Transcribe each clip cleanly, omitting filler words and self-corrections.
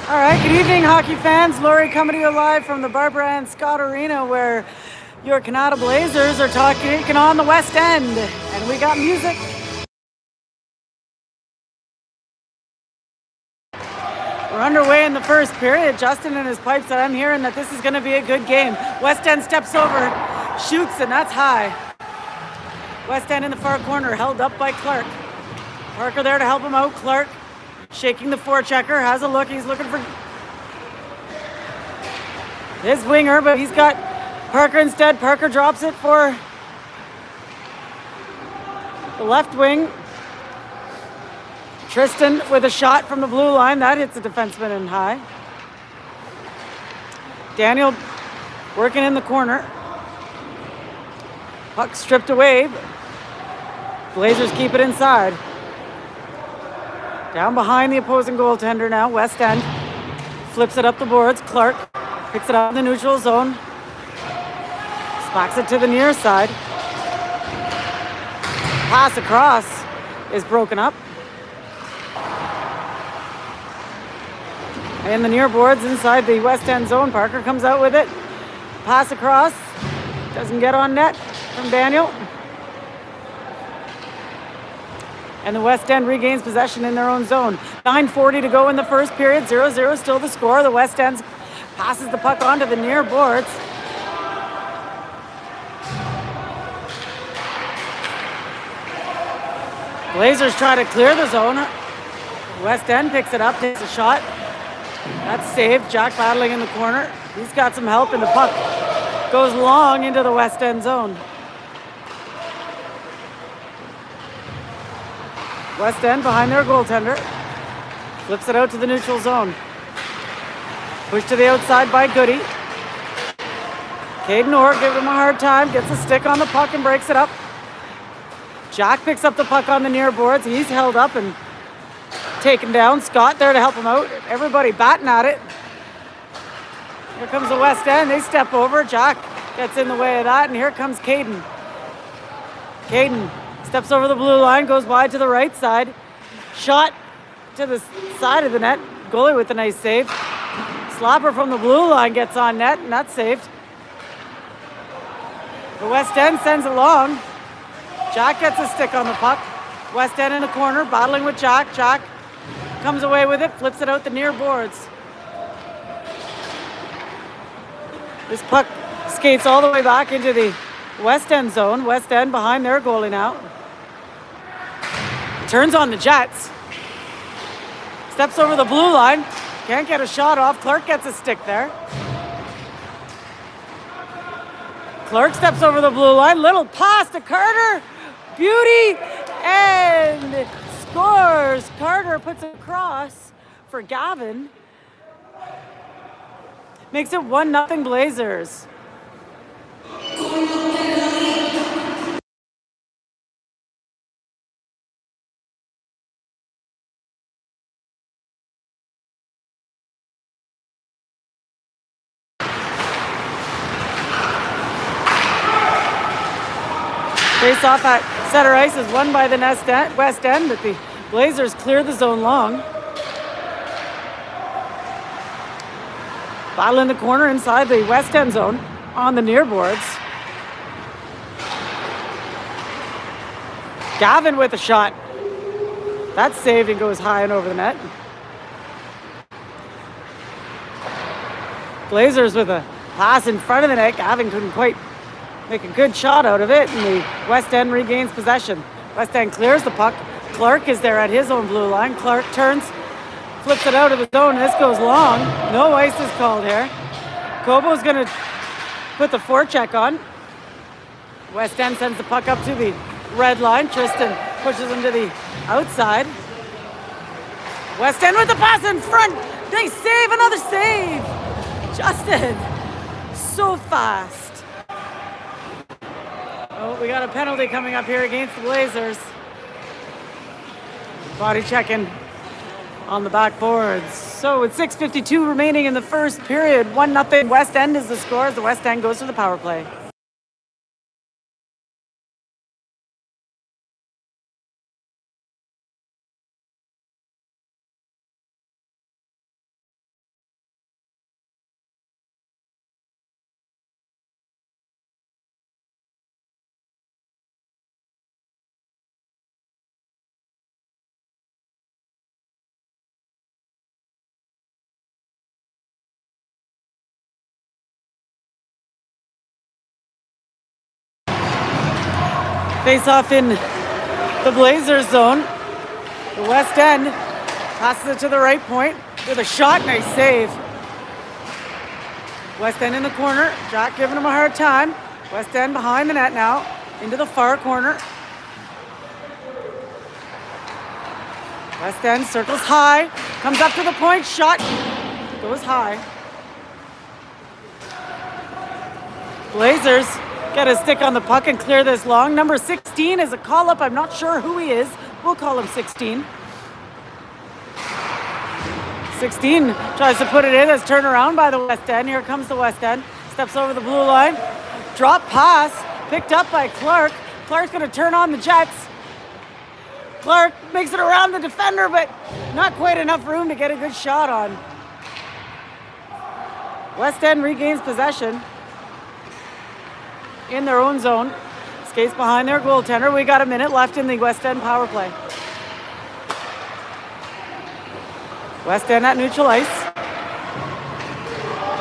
All right, good evening, hockey fans. Laurie coming to you live from the Barbara Ann Scott Arena, where your Canada Blazers are taking on the West End, and we got music. We're underway in the first period. Justin and his pipes that I'm hearing that this is going to be a good game. West End steps over, shoots, and that's high. West End in the far corner, held up by Clark. Parker there to help him out. Clark shaking the forechecker, has a look. He's looking for his winger, but he's got Parker instead. Parker drops it for the left wing. Tristan with a shot from the blue line. That hits the defenseman in high. Daniel working in the corner. Puck stripped away. Blazers keep it inside. Down behind the opposing goaltender now. West End flips it up the boards. Clark picks it up in the neutral zone. Smacks it to the near side. Pass across is broken up. And the near boards inside the West End zone. Parker comes out with it. Pass across. Doesn't get on net from Daniel. And the West End regains possession in their own zone. 9:40 to go in the first period. 0-0 still the score. The West End passes the puck onto the near boards. Blazers try to clear the zone. West End picks it up, takes a shot. That's saved. Jack battling in the corner. He's got some help, and the puck goes long into the West End zone. West End behind their goaltender. Flips it out to the neutral zone. Pushed to the outside by Goody. Caden Orr gives him a hard time. Gets a stick on the puck and breaks it up. Jack picks up the puck on the near boards. He's held up and taken down. Scott there to help him out. Everybody batting at it. Here comes the West End. They step over. Jack gets in the way of that. And here comes Caden. Caden steps over the blue line, goes wide to the right side. Shot to the side of the net. Goalie with a nice save. Slapper from the blue line gets on net, and that's saved. The West End sends it long. Jack gets a stick on the puck. West End in the corner, battling with Jack. Jack comes away with it, flips it out the near boards. This puck skates all the way back into the West End zone. West End behind their goalie now. Turns on the Jets. Steps over the blue line. Can't get a shot off. Clark gets a stick there. Clark steps over the blue line. Little pass to Carter. Beauty. And scores. Carter puts it across for Gavin. Makes it 1-0 Blazers. Face off at center ice is won by the West End, but the Blazers clear the zone long. Battle in the corner inside the West End zone on the near boards. Gavin with a shot. That's saved and goes high and over the net. Blazers with a pass in front of the net. Gavin couldn't quite make a good shot out of it, and the West End regains possession. West End clears the puck. Clark is there at his own blue line. Clark turns, flips it out of the zone, and this goes long. No ice is called here. Kobo's going to put the forecheck on. West End sends the puck up to the red line. Tristan pushes him to the outside. West End with the pass in front. They save, another save. Justin, so fast. Oh, we got a penalty coming up here against the Blazers. Body checking on the backboards. So with 6:52 remaining in the first period, 1-0 West End is the score as the West End goes to the power play. Face off in the Blazers zone. The West End passes it to the right point with a shot. Nice save. West End in the corner. Jack giving him a hard time. West End behind the net now. Into the far corner. West End circles high. Comes up to the point. Shot goes high. Blazers get a stick on the puck and clear this long. Number 16 is a call-up. I'm not sure who he is. We'll call him 16. 16 tries to put it in. It's turned around by the West End. Here comes the West End. Steps over the blue line. Drop pass. Picked up by Clark. Clark's going to turn on the Jets. Clark makes it around the defender, but not quite enough room to get a good shot on. West End regains possession in their own zone. Skates behind their goaltender. We got a minute left in the West End power play. West End at neutral ice.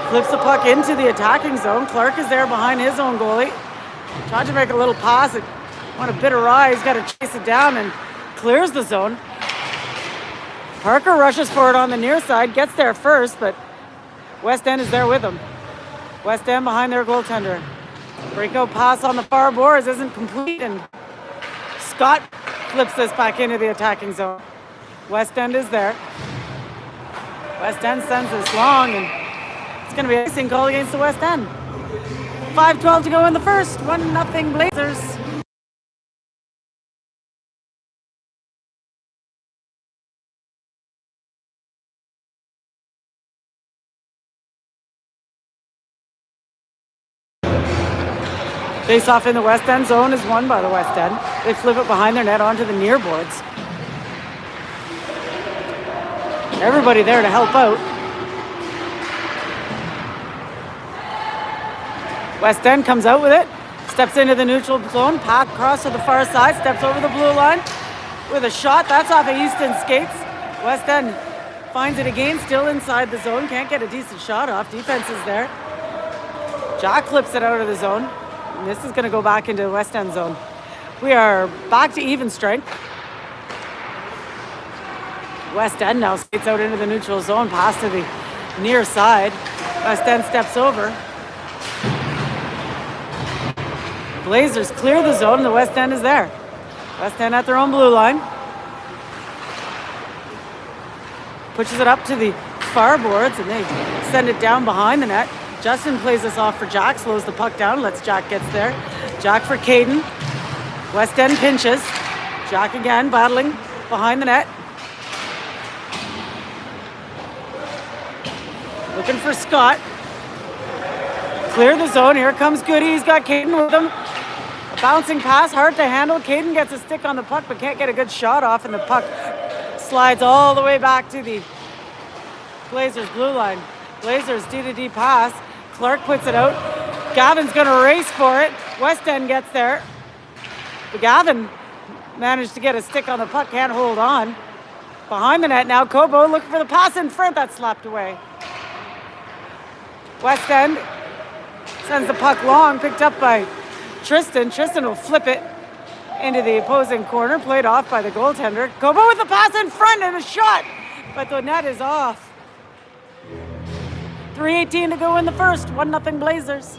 Flips the puck into the attacking zone. Clark is there behind his own goalie. Tried to make a little pass. It went a bit awry. He's got to chase it down and clears the zone. Parker rushes for it on the near side. Gets there first, but West End is there with him. West End behind their goaltender. Breakout pass on the far boards isn't complete, and Scott flips this back into the attacking zone. West End is there. West End sends this long, and it's going to be an icing call against the West End. 5:12 to go in the first. 1-0 Blazers. Face off in the West End zone is won by the West End. They flip it behind their net onto the near boards. Everybody there to help out. West End comes out with it. Steps into the neutral zone. Pass across to the far side. Steps over the blue line with a shot. That's off of Easton's skates. West End finds it again. Still inside the zone. Can't get a decent shot off. Defense is there. Jack flips it out of the zone. And this is going to go back into the West End zone. We are back to even strength. West End now skates out into the neutral zone. Pass to the near side. West End steps over. Blazers clear the zone. The West End is there. West End at their own blue line. Pushes it up to the far boards, and they send it down behind the net. Justin plays this off for Jack, slows the puck down, lets Jack gets there. Jack for Caden. West End pinches. Jack again battling behind the net. Looking for Scott. Clear the zone. Here comes Goody. He's got Caden with him. A bouncing pass, hard to handle. Caden gets a stick on the puck, but can't get a good shot off, and the puck slides all the way back to the Blazers blue line. Blazers D-to-D pass. Clark puts it out. Gavin's going to race for it. West End gets there. But Gavin managed to get a stick on the puck, can't hold on. Behind the net now, Kobo looking for the pass in front. That's slapped away. West End sends the puck long, picked up by Tristan. Tristan will flip it into the opposing corner, played off by the goaltender. Kobo with the pass in front and a shot, but the net is off. 3:18 to go in the first. 1-0 Blazers.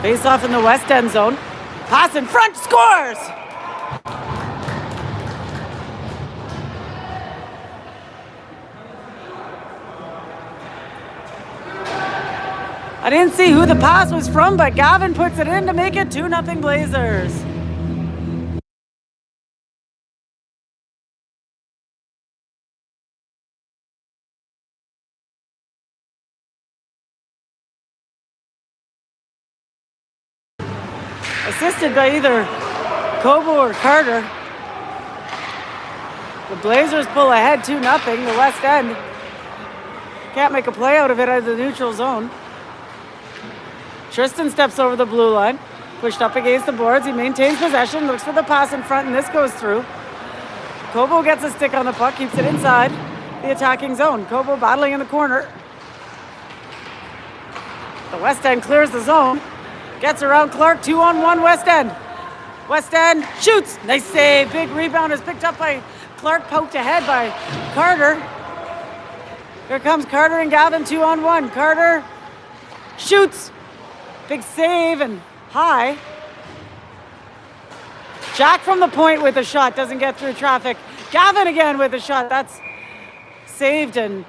Face off in the West End zone. Pass in front, scores! I didn't see who the pass was from, but Gavin puts it in to make it 2-0 Blazers. Assisted by either Kobo or Carter. The Blazers pull ahead 2-0. The West End can't make a play out of it out of the neutral zone. Tristan steps over the blue line. Pushed up against the boards. He maintains possession. Looks for the pass in front, and this goes through. Kobo gets a stick on the puck. Keeps it inside the attacking zone. Kobo battling in the corner. The West End clears the zone. Gets around Clark. 2-on-1 West End. West End shoots. Nice save. Big rebound is picked up by Clark. Poked ahead by Carter. Here comes Carter and Gavin. 2-on-1. Carter shoots. Big save and high. Jack from the point with a shot. Doesn't get through traffic. Gavin again with a shot. That's saved and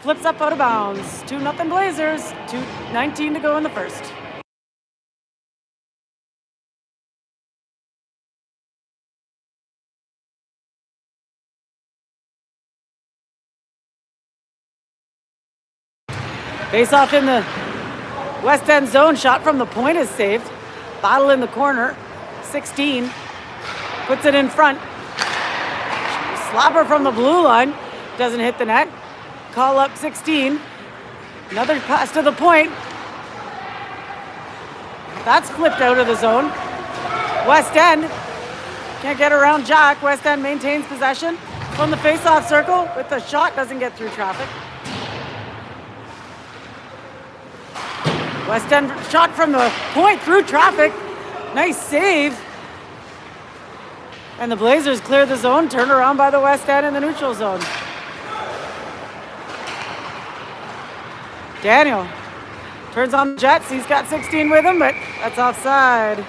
flips up out of bounds. 2-0 Blazers. 2:19 to go in the first. Face off in the West End zone. Shot from the point is saved. Battle in the corner. 16. Puts it in front. Slapper from the blue line. Doesn't hit the net. Call up 16. Another pass to the point. That's flipped out of the zone. West End can't get around Jack. West End maintains possession from the face-off circle with the shot. Doesn't get through traffic. West End shot from the point through traffic. Nice save. And the Blazers clear the zone. Turned around by the West End in the neutral zone. Daniel turns on the Jets. He's got 16 with him, but that's offside.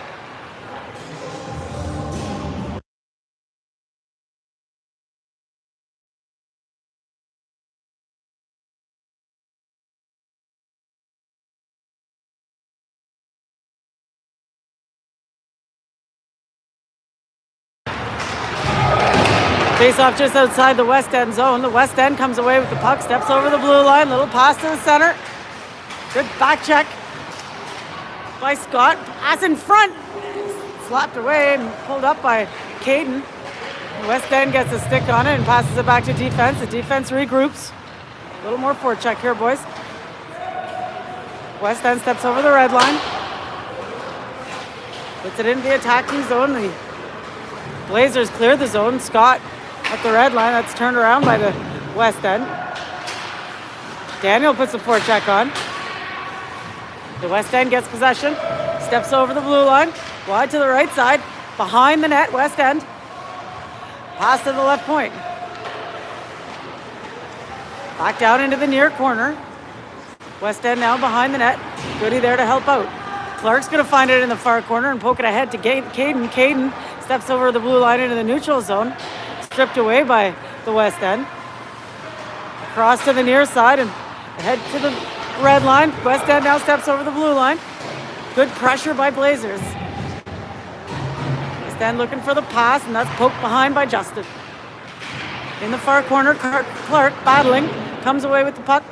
Face off just outside the West End zone. The West End comes away with the puck, steps over the blue line, little pass to the center. Good back check by Scott. Pass in front. Slapped away and pulled up by Caden. The West End gets a stick on it and passes it back to defense. The defense regroups. A little more forecheck here, boys. West End steps over the red line. Puts it into the attacking zone. The Blazers clear the zone. Scott at the red line. That's turned around by the West End. Daniel puts the forecheck on. The West End gets possession. Steps over the blue line. Wide to the right side. Behind the net, West End. Pass to the left point. Back down into the near corner. West End now behind the net. Goody there to help out. Clark's going to find it in the far corner and poke it ahead to Caden. Caden steps over the blue line into the neutral zone. Stripped away by the West End. Cross to the near side and ahead to the red line. West End now steps over the blue line. Good pressure by Blazers. West End looking for the pass, and that's poked behind by Justin. In the far corner, Clark battling, comes away with the puck.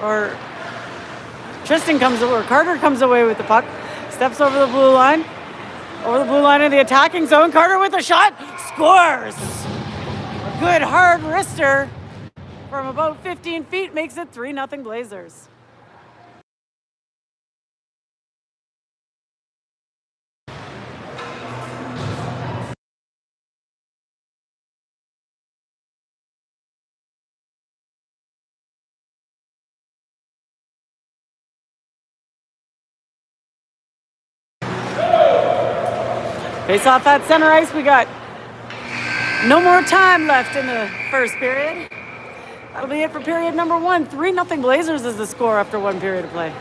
Or Tristan comes over, Carter comes away with the puck. Steps over the blue line. Over the blue line in the attacking zone. Carter with a shot. Scores! A good hard wrister from about 15 feet makes it 3-0 Blazers. Face off at center ice. We got no more time left in the first period. That'll be it for period number 1. 3-0 Blazers is the score after 1 period of play.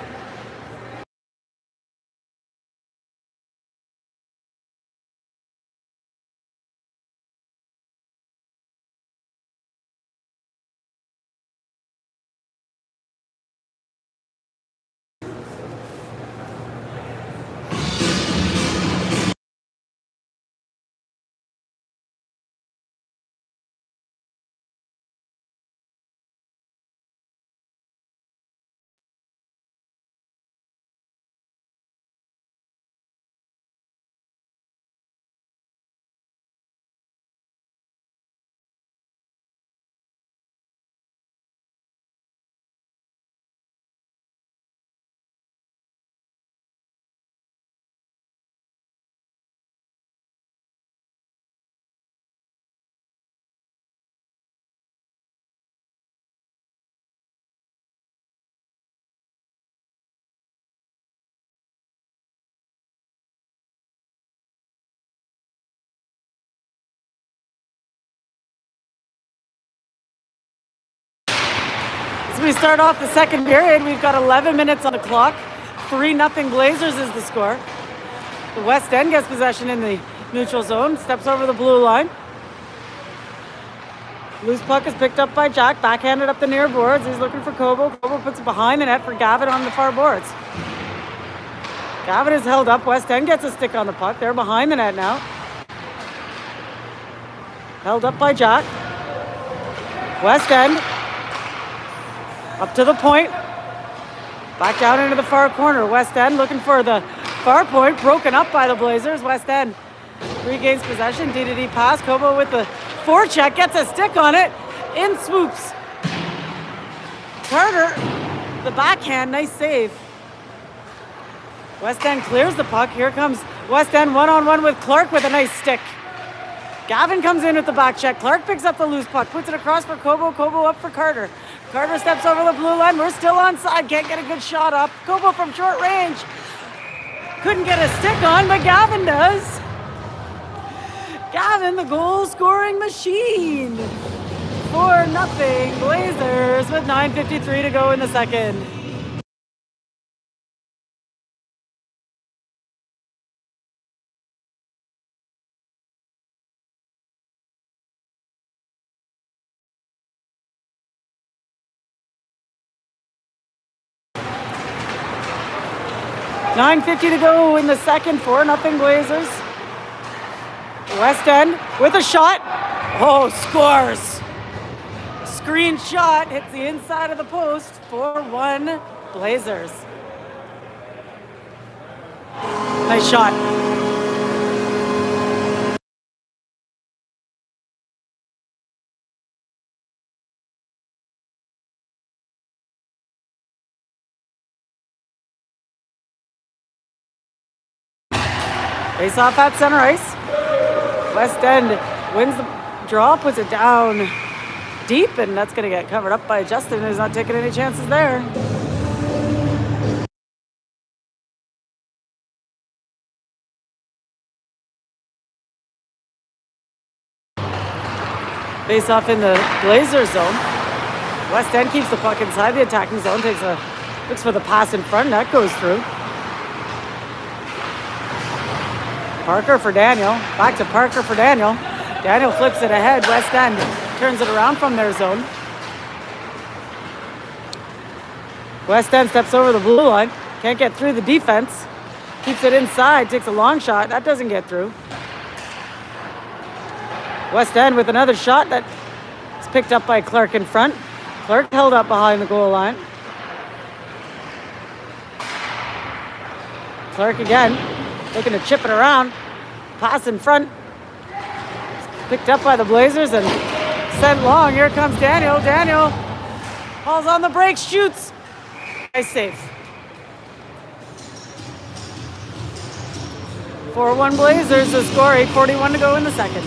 we start off the second period, we've got 11 minutes on the clock. 3-0 Blazers is the score. The West End gets possession in the neutral zone, steps over the blue line. Loose puck is picked up by Jack, backhanded up the near boards. He's looking for Kobo. Kobo puts it behind the net for Gavin on the far boards. Gavin is held up. West End gets a stick on the puck. They're behind the net now. Held up by Jack. West End. Up to the point. Back down into the far corner. West End looking for the far point. Broken up by the Blazers. West End regains possession. D-to-D pass. Kobo with the forecheck. Gets a stick on it. In swoops Carter. The backhand. Nice save. West End clears the puck. Here comes West End one-on-one with Clark with a nice stick. Gavin comes in with the back check. Clark picks up the loose puck. Puts it across for Kobo. Kobo up for Carter. Carter steps over the blue line. We're still onside. Can't get a good shot up. Kobo from short range. Couldn't get a stick on, but Gavin does. Gavin, the goal scoring machine. 4-0 Blazers with 9:53 to go in the second. $9:50 to go in the second. 4-0 Blazers. West End with a shot. Oh, scores. Screen shot hits the inside of the post. 4-1 Blazers. Nice shot. Face off at center ice. West End wins the draw, puts it down deep, and that's going to get covered up by Justin, who's not taking any chances there. Face off in the Blazers zone. West End keeps the puck inside the attacking zone, looks for the pass in front, that goes through. Parker for Daniel. Back to Parker for Daniel. Daniel flips it ahead. West End turns it around from their zone. West End steps over the blue line. Can't get through the defense. Keeps it inside. Takes a long shot. That doesn't get through. West End with another shot that is picked up by Clark in front. Clark held up behind the goal line. Clark again. Looking to chip it around. Pass in front. Picked up by the Blazers and sent long. Here comes Daniel. Daniel hauls on the brakes, shoots. Nice save. 4-1 Blazers to score. 8:41 to go in the second.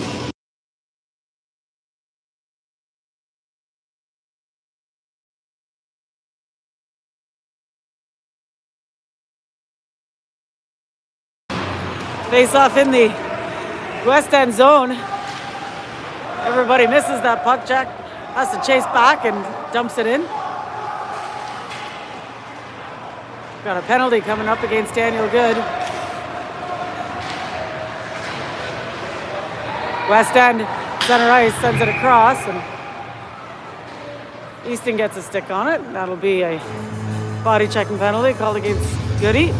Face off in the West End zone. Everybody misses that puck. Jack has to chase back and dumps it in. Got a penalty coming up against Daniel Good. West End center ice sends it across, and Easton gets a stick on it. That'll be a body checking penalty called against Goody.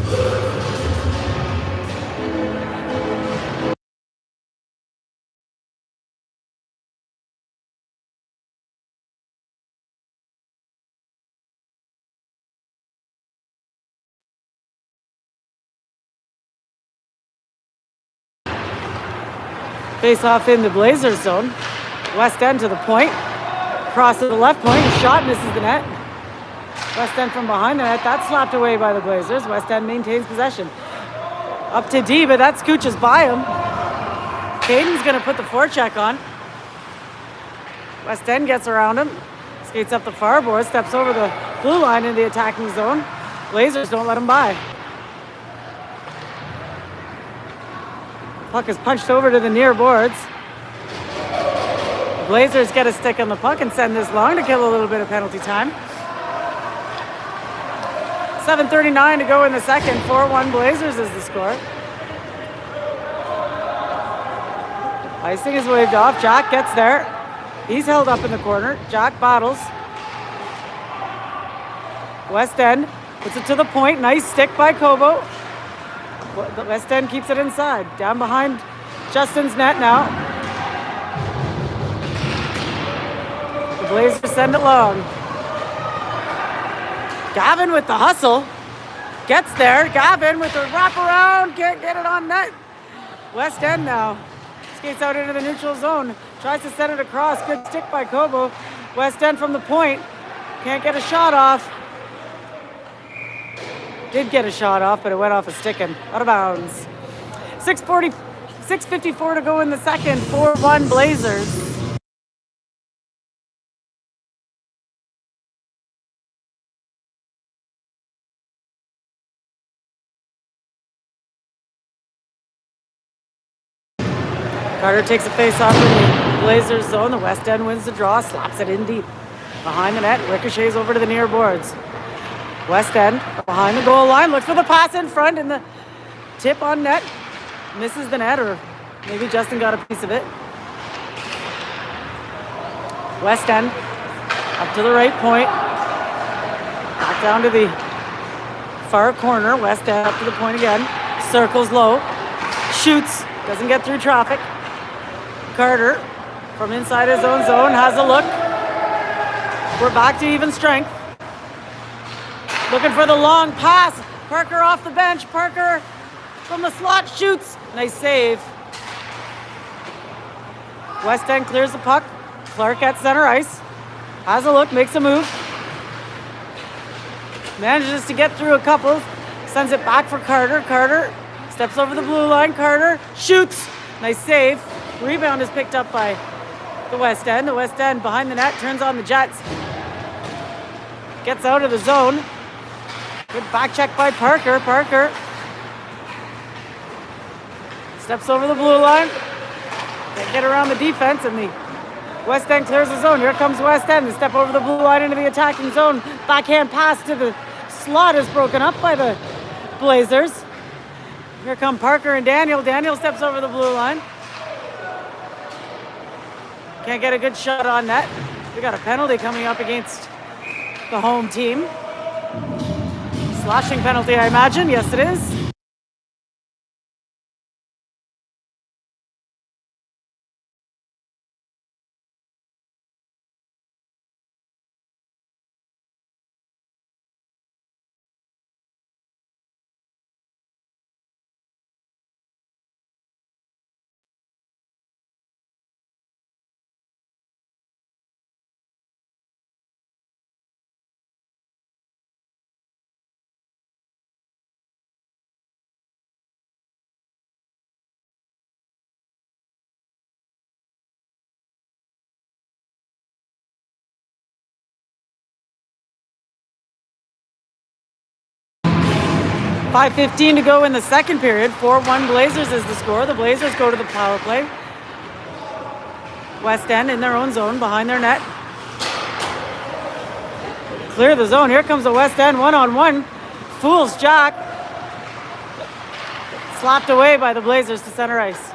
Face off in the Blazers zone. West End to the point. Cross to the left point. Shot misses the net. West End from behind the net. That's slapped away by the Blazers. West End maintains possession. Up to D, but that scooches by him. Caden's going to put the forecheck on. West End gets around him. Skates up the far board. Steps over the blue line in the attacking zone. Blazers don't let him by. Puck is punched over to the near boards. The Blazers get a stick on the puck and send this long to kill a little bit of penalty time. 7:39 to go in the second. 4-1 Blazers is the score. Icing is waved off. Jack gets there. He's held up in the corner. Jack battles. West End puts it to the point. Nice stick by Kobo. West End keeps it inside. Down behind Justin's net now. The Blazers send it long. Gavin with the hustle. Gets there. Gavin with the wraparound. Can't get it on net. West End now. Skates out into the neutral zone. Tries to send it across. Good stick by Kobo. West End from the point. Can't get a shot off. Did get a shot off, but it went off a stick and out of bounds. 6:54 to go in the second. 4-1 Blazers. Carter takes a face off in the Blazers zone. The West End wins the draw, slaps it in deep. Behind the net, ricochets over to the near boards. West End behind the goal line, looks for the pass in front, and the tip on net misses the net, or maybe Justin got a piece of it. West End up to the right point, back down to the far corner. West End up to the point again, circles low, shoots, doesn't get through traffic. Carter from inside his own zone has a look. We're back to even strength. Looking for the long pass. Parker off the bench. Parker from the slot shoots. Nice save. West End clears the puck. Clark at center ice. Has a look, makes a move. Manages to get through a couple. Sends it back for Carter. Carter steps over the blue line. Carter shoots. Nice save. Rebound is picked up by the West End. The West End behind the net turns on the Jets. Gets out of the zone. Good back check by Parker. Parker steps over the blue line. Can't get around the defense, and the West End clears the zone. Here comes West End. They step over the blue line into the attacking zone. Backhand pass to the slot is broken up by the Blazers. Here come Parker and Daniel. Daniel steps over the blue line. Can't get a good shot on net. We got a penalty coming up against the home team. Slashing penalty, I imagine. Yes, it is. .5:15 to go in the second period. 4-1 Blazers is the score. The Blazers go to the power play. West End in their own zone behind their net. Clear the zone. Here comes the West End one-on-one. Fools Jack. Slapped away by the Blazers to center ice.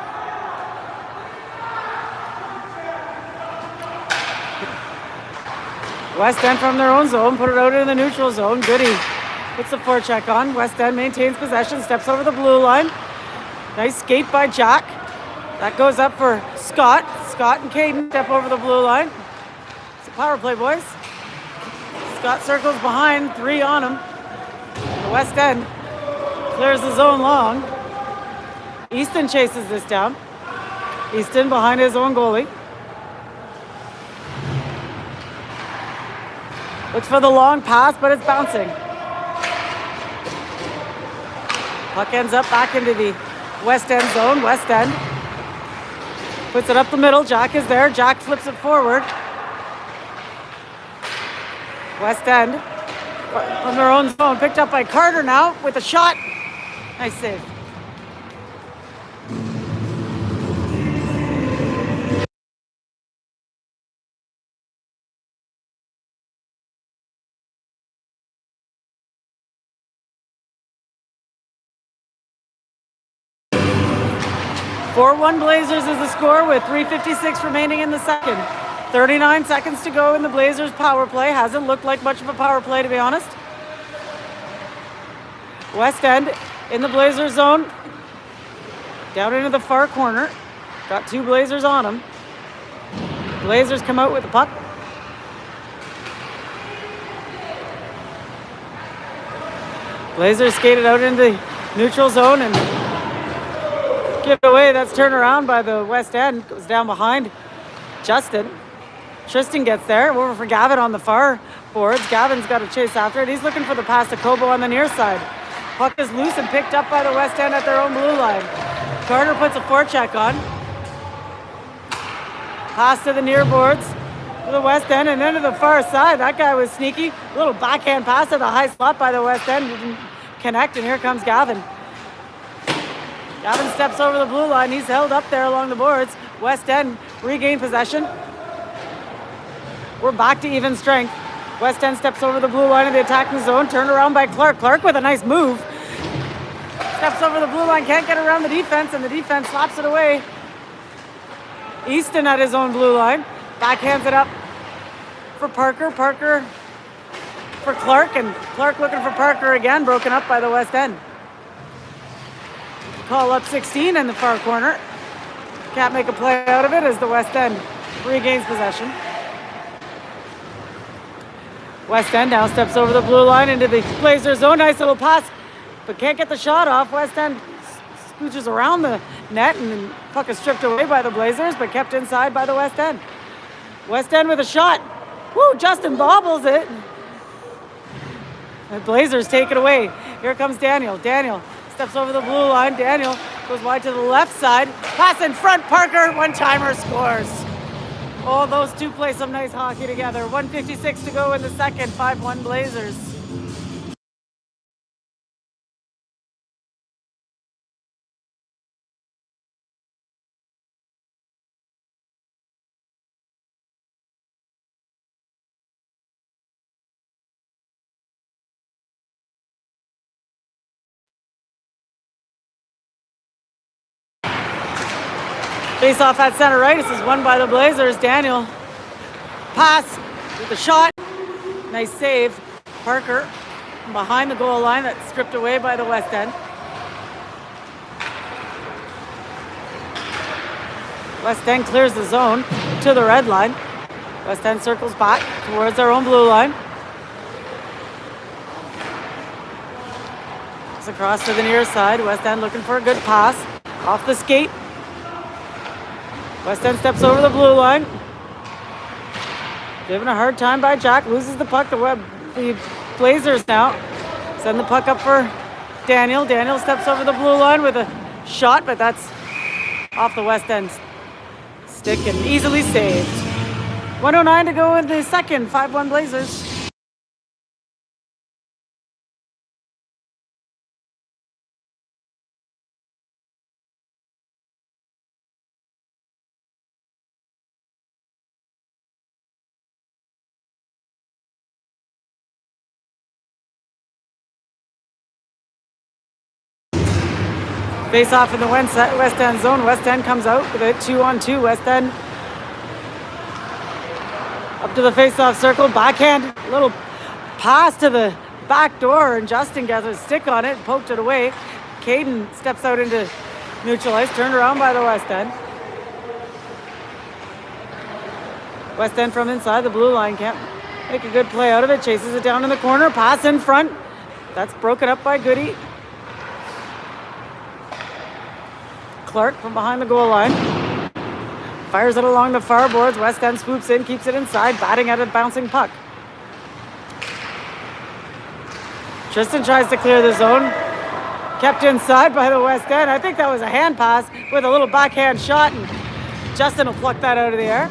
West End from their own zone. Put it out in the neutral zone. Goody puts the forecheck on. West End maintains possession. Steps over the blue line. Nice skate by Jack. That goes up for Scott. Scott and Caden step over the blue line. It's a power play, boys. Scott circles behind. 3 on him. The West End clears the zone long. Easton chases this down. Easton behind his own goalie. Looks for the long pass, but it's bouncing. Puck ends up back into the West End zone. West End puts it up the middle. Jack is there. Jack flips it forward. West End from their own zone. Picked up by Carter now with a shot. Nice save. 4-1 Blazers is the score with 3:56 remaining in the second. 39 seconds to go in the Blazers power play. Hasn't looked like much of a power play, to be honest. West End in the Blazers zone. Down into the far corner. Got two Blazers on him. Blazers come out with the puck. Blazers skated out into the neutral zone and give it away. That's turned around by the West End. Goes down behind Justin. Tristan gets there. Over for Gavin on the far boards. Gavin's got to chase after it. He's looking for the pass to Kobo on the near side. Puck is loose and picked up by the West End at their own blue line. Carter puts a forecheck on. Pass to the near boards to the West End and then to the far side. That guy was sneaky. A little backhand pass to the high slot by the West End. Didn't connect, and here comes Gavin. Gavin steps over the blue line. He's held up there along the boards. West End regain possession. We're back to even strength. West End steps over the blue line in the attacking zone. Turned around by Clark. Clark with a nice move. Steps over the blue line. Can't get around the defense, and the defense slaps it away. Easton at his own blue line. Backhands it up for Parker. Parker for Clark, and Clark looking for Parker again. Broken up by the West End. Call up 16 in the far corner. Can't make a play out of it as the West End regains possession. West End now steps over the blue line into the Blazers zone. Nice little pass, but can't get the shot off. West End scooches around the net, and the puck is stripped away by the Blazers, but kept inside by the West End. West End with a shot. Woo, Justin bobbles it. The Blazers take it away. Here comes Daniel. Daniel steps over the blue line. Daniel goes wide to the left side. Pass in front. Parker, one-timer, scores. Oh, those two play some nice hockey together. 1:56 to go in the second. 5-1 Blazers. Face off at center right. This is won by the Blazers. Daniel. Pass with the shot. Nice save. Parker behind the goal line. That's stripped away by the West End. West End clears the zone to the red line. West End circles back towards their own blue line. It's across to the near side. West End looking for a good pass. Off the skate. West End steps over the blue line. Given a hard time by Jack. Loses the puck. The Blazers now send the puck up for Daniel. Daniel steps over the blue line with a shot, but that's off the West End stick and easily saved. 1:09 to go in the second. 5-1 Blazers. Face off in the West End zone. West End comes out with a 2-on-2. West End up to the face-off circle. Backhand, little pass to the back door, and Justin gets a stick on it and poked it away. Caden steps out into neutral ice, turned around by the West End. West End from inside the blue line can't make a good play out of it. Chases it down in the corner. Pass in front. That's broken up by Goody. Clark from behind the goal line. Fires it along the far boards. West End swoops in, keeps it inside, batting at a bouncing puck. Tristan tries to clear the zone. Kept inside by the West End. I think that was a hand pass with a little backhand shot, and Justin will pluck that out of the air.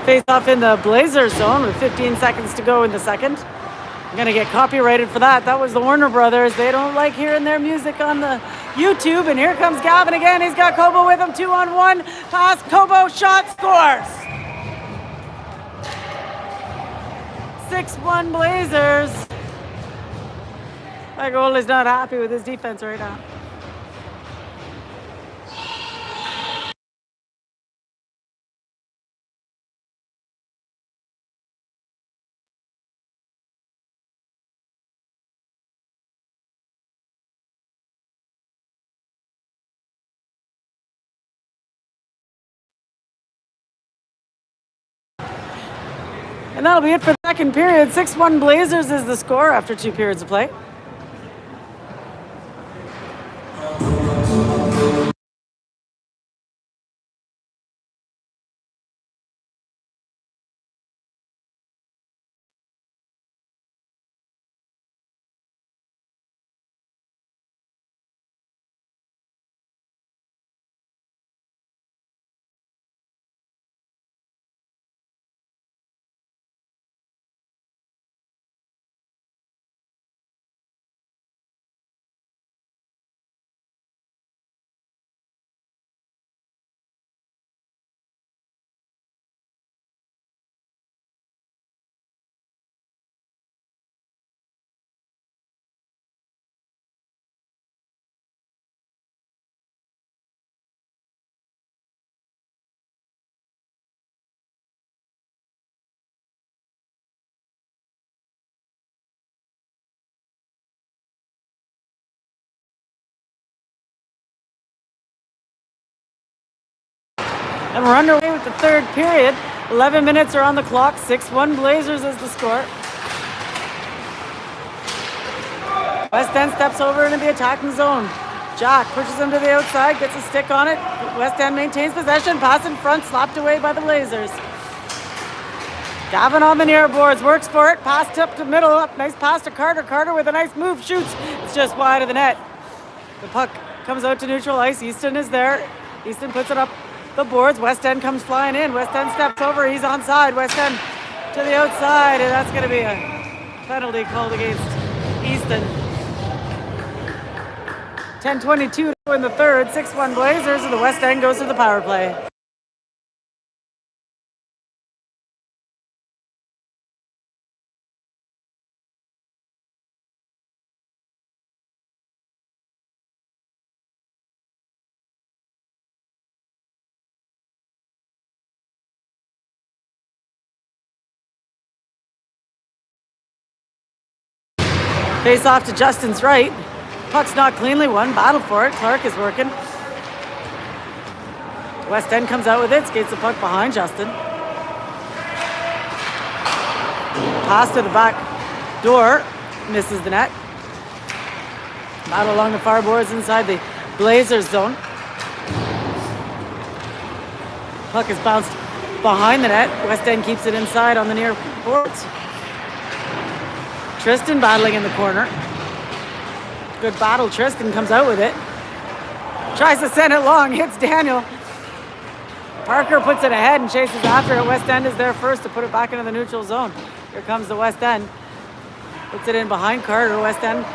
Face off in the Blazers zone with 15 seconds to go in the second. I'm gonna get copyrighted for that. That was the Warner Brothers. They don't like hearing their music on the YouTube. And here comes Gavin again. He's got Kobo with him, 2-on-1. Pass, Kobo, shot, scores. 6-1 Blazers. My goalie's not happy with his defense right now. And that'll be it for the second period. 6-1 Blazers is the score after 2 periods of play. And we're underway with the third period. 11 minutes are on the clock. 6-1 Blazers is the score. West End steps over into the attacking zone. Jack pushes him to the outside, gets a stick on it. West End maintains possession. Pass in front, slapped away by the Blazers. Gavin on the near boards, works for it. Pass up to middle, up. Nice pass to Carter. Carter with a nice move, shoots. It's just wide of the net. The puck comes out to neutral ice. Easton is there. Easton puts it up the boards. West End comes flying in. West End steps over. He's onside. West End to the outside, and that's going to be a penalty called against Easton. 10:22 to go in the third. 6-1 Blazers, and the West End goes to the power play. Face off to Justin's right. Puck's not cleanly won. Battle for it. Clark is working. West End comes out with it. Skates the puck behind Justin. Pass to the back door. Misses the net. Battle along the far boards inside the Blazers zone. Puck is bounced behind the net. West End keeps it inside on the near boards. Tristan battling in the corner. Good battle. Tristan comes out with it. Tries to send it long. Hits Daniel. Parker puts it ahead and chases after it. West End is there first to put it back into the neutral zone. Here comes the West End. Puts it in behind Carter. West End.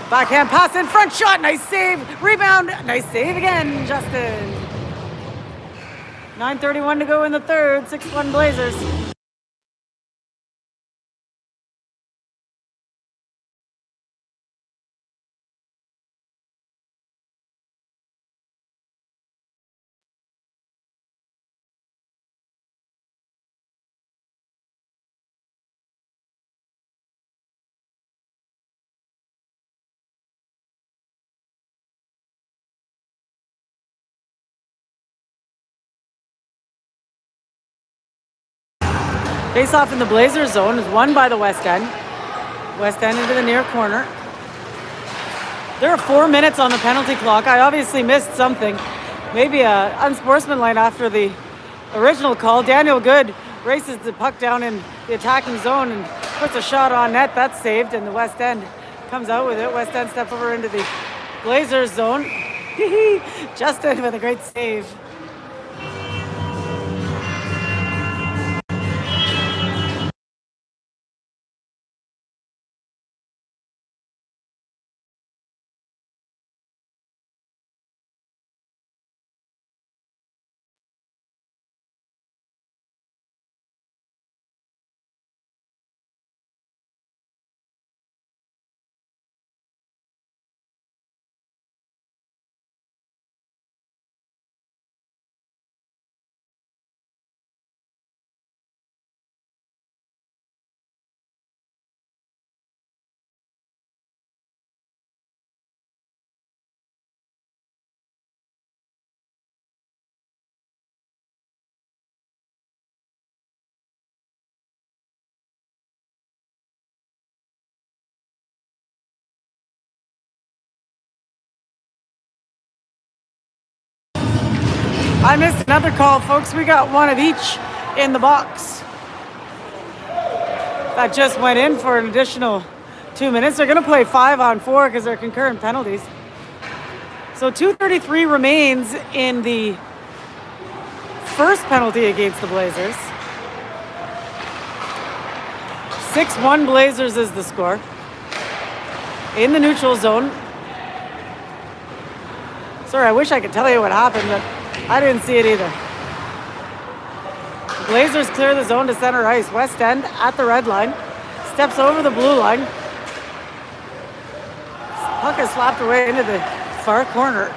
Backhand pass in front. Shot. Nice save. Rebound. Nice save again, Justin. 9:31 to go in the third. 6-1 Blazers. Face off in the Blazers zone is won by the West End. West End into the near corner. There are 4 minutes on the penalty clock. I obviously missed something. Maybe a unsportsmanlike after the original call. Daniel Good races the puck down in the attacking zone and puts a shot on net. That's saved, and the West End comes out with it. West End steps over into the Blazers zone. Justin with a great save. I missed another call, folks. We got one of each in the box. That just went in for an additional 2 minutes. They're going to play 5-on-4 because they're concurrent penalties. So 2:33 remains in the first penalty against the Blazers. 6-1 Blazers is the score. In the neutral zone. Sorry, I wish I could tell you what happened, but I didn't see it either. Blazers clear the zone to center ice. West End at the red line. Steps over the blue line. Puck is slapped away into the far corner.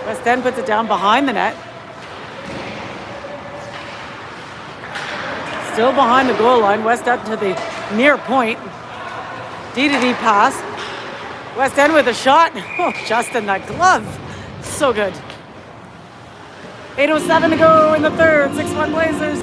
West End puts it down behind the net. Still behind the goal line. West End to the near point. D-to-D pass. West End with a shot. Oh, Justin, that glove. So good. 8:07 to go in the third. 6-1 Blazers.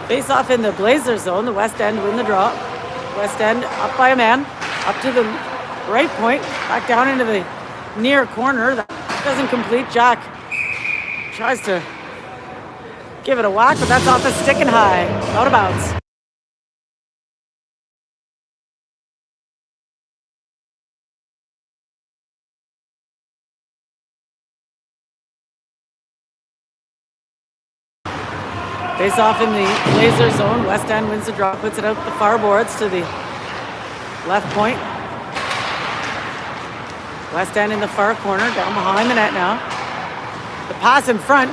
Face off in the Blazer zone. The West End win the draw. West End up by a man. Up to the right point. Back down into the near corner. That doesn't complete. Jack tries to give it a whack, but that's off a stick and high. Out of bounds. Face off in the Blazer zone. West End wins the draw, puts it out the far boards to the left point. West End in the far corner, down behind the net now. The pass in front.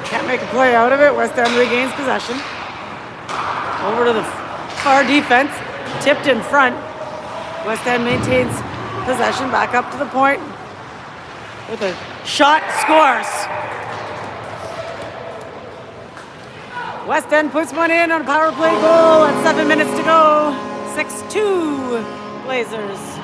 Can't make a play out of it. West End regains possession. Over to the far defense. Tipped in front. West End maintains possession. Back up to the point. With a shot, scores. West End puts one in on a power play goal at 7 minutes to go. 6-2 Blazers.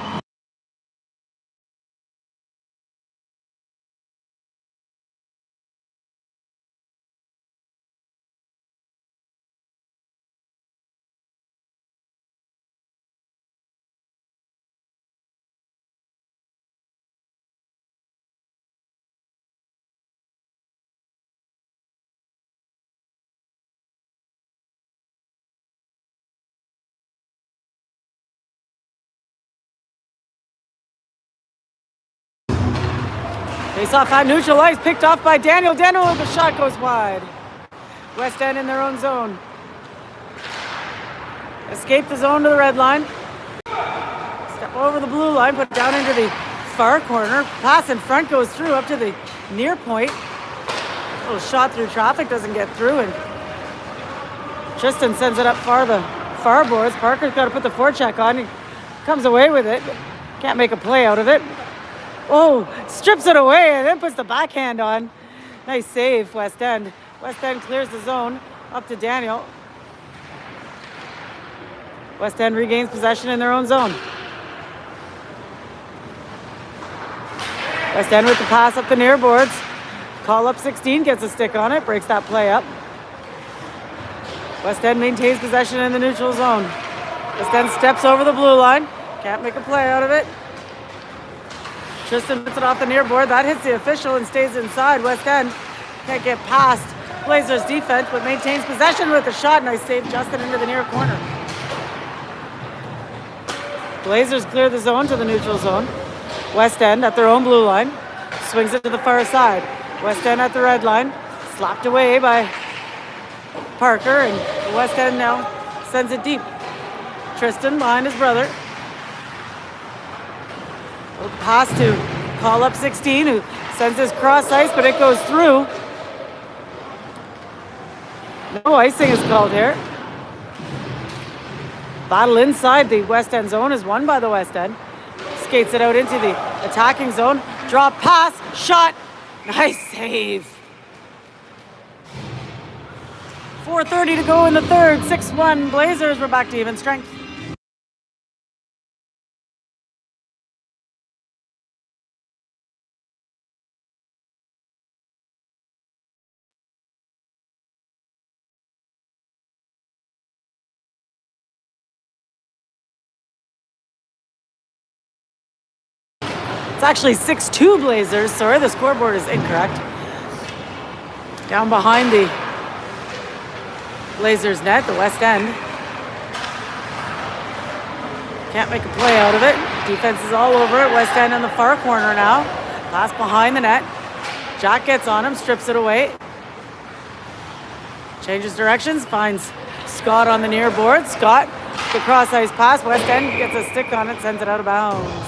Face off at neutral ice, picked off by Daniel. Daniel, the shot goes wide. West End in their own zone. Escape the zone to the red line. Step over the blue line, put it down into the far corner. Pass in front goes through up to the near point. A little shot through traffic, doesn't get through, and Tristan sends it up the far boards. Parker's got to put the forecheck on. He comes away with it. Can't make a play out of it. Oh, strips it away and then puts the backhand on. Nice save, West End. West End clears the zone up to Daniel. West End regains possession in their own zone. West End with the pass up the near boards. Call up 16, gets a stick on it, breaks that play up. West End maintains possession in the neutral zone. West End steps over the blue line. Can't make a play out of it. Tristan puts it off the near board. That hits the official and stays inside. West End can't get past Blazers defense, but maintains possession with a shot. Nice save, Justin, into the near corner. Blazers clear the zone to the neutral zone. West End at their own blue line. Swings it to the far side. West End at the red line. Slapped away by Parker, and West End now sends it deep. Tristan behind his brother. Pass to call up 16, who sends his cross ice, but it goes through. No icing is called here. Battle inside the West End zone is won by the West End. Skates it out into the attacking zone. Draw pass, shot. Nice save. 4:30 to go in the third. 6-1 Blazers. We're back to even strength. It's actually 6-2 Blazers. Sorry, the scoreboard is incorrect. Down behind the Blazers net, the West End. Can't make a play out of it. Defense is all over it. West End in the far corner now. Pass behind the net. Jack gets on him, strips it away. Changes directions, finds Scott on the near board. Scott, the cross ice pass. West End gets a stick on it, sends it out of bounds.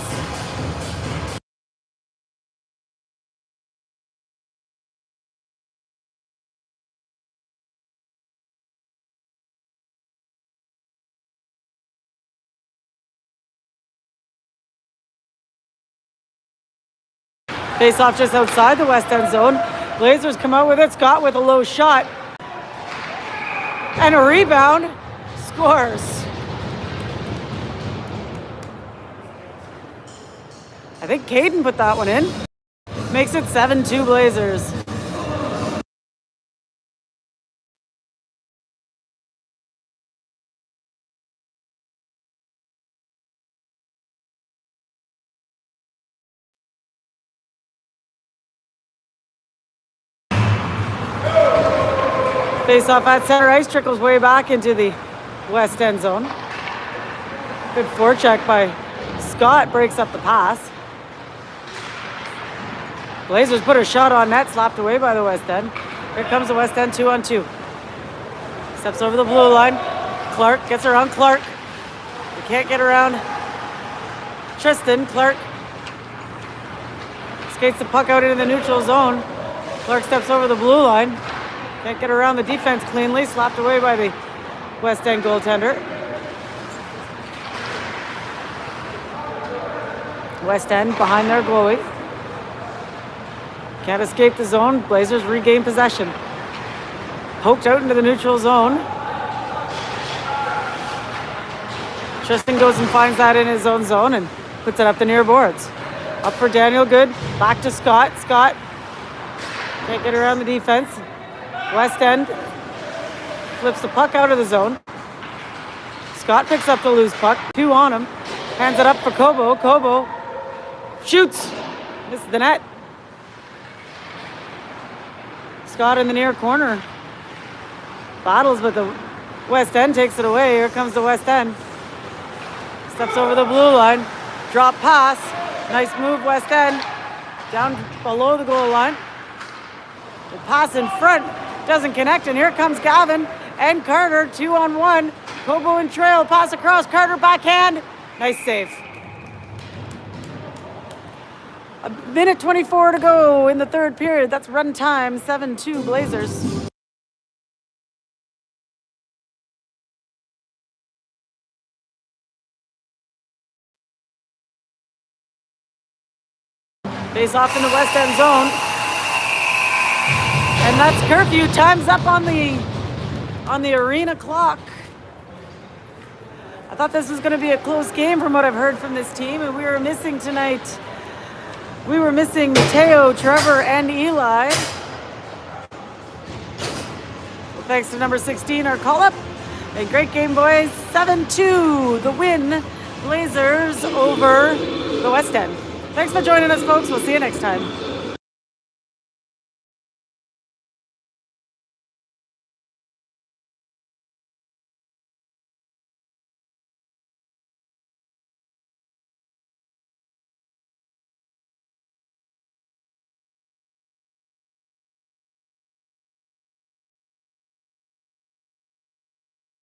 Face off just outside the West End zone. Blazers come out with it. Scott with a low shot. And a rebound. Scores. I think Caden put that one in. Makes it 7-2 Blazers. Face off at center ice, trickles way back into the West End zone. Good forecheck by Scott, breaks up the pass. Blazers put a shot on net, slapped away by the West End. Here comes the West End 2-on-2. Steps over the blue line. Clark gets around Clark. He can't get around Tristan. Clark skates the puck out into the neutral zone. Clark steps over the blue line. Can't get around the defense cleanly. Slapped away by the West End goaltender. West End behind their goalie. Can't escape the zone. Blazers regain possession. Poked out into the neutral zone. Tristan goes and finds that in his own zone and puts it up the near boards. Up for Daniel Good. Back to Scott. Scott can't get around the defense. West End flips the puck out of the zone. Scott picks up the loose puck. 2 on him. Hands it up for Kobo. Kobo shoots. Misses the net. Scott in the near corner. Battles, but the West End takes it away. Here comes the West End. Steps over the blue line. Drop pass. Nice move, West End. Down below the goal line. The pass in front doesn't connect, and here comes Gavin and Carter, 2-on-1. Kobo and trail, pass across, Carter backhand. Nice save. 1:24 to go in the third period. That's run time, 7-2 Blazers. Face off in the West End zone. And that's curfew. Time's up on the arena clock. I thought this was going to be a close game from what I've heard from this team, and we were missing tonight. We were missing Mateo, Trevor, and Eli. Well, thanks to number 16, our call-up. A great game, boys. 7-2, the win. Blazers over the West End. Thanks for joining us, folks. We'll see you next time.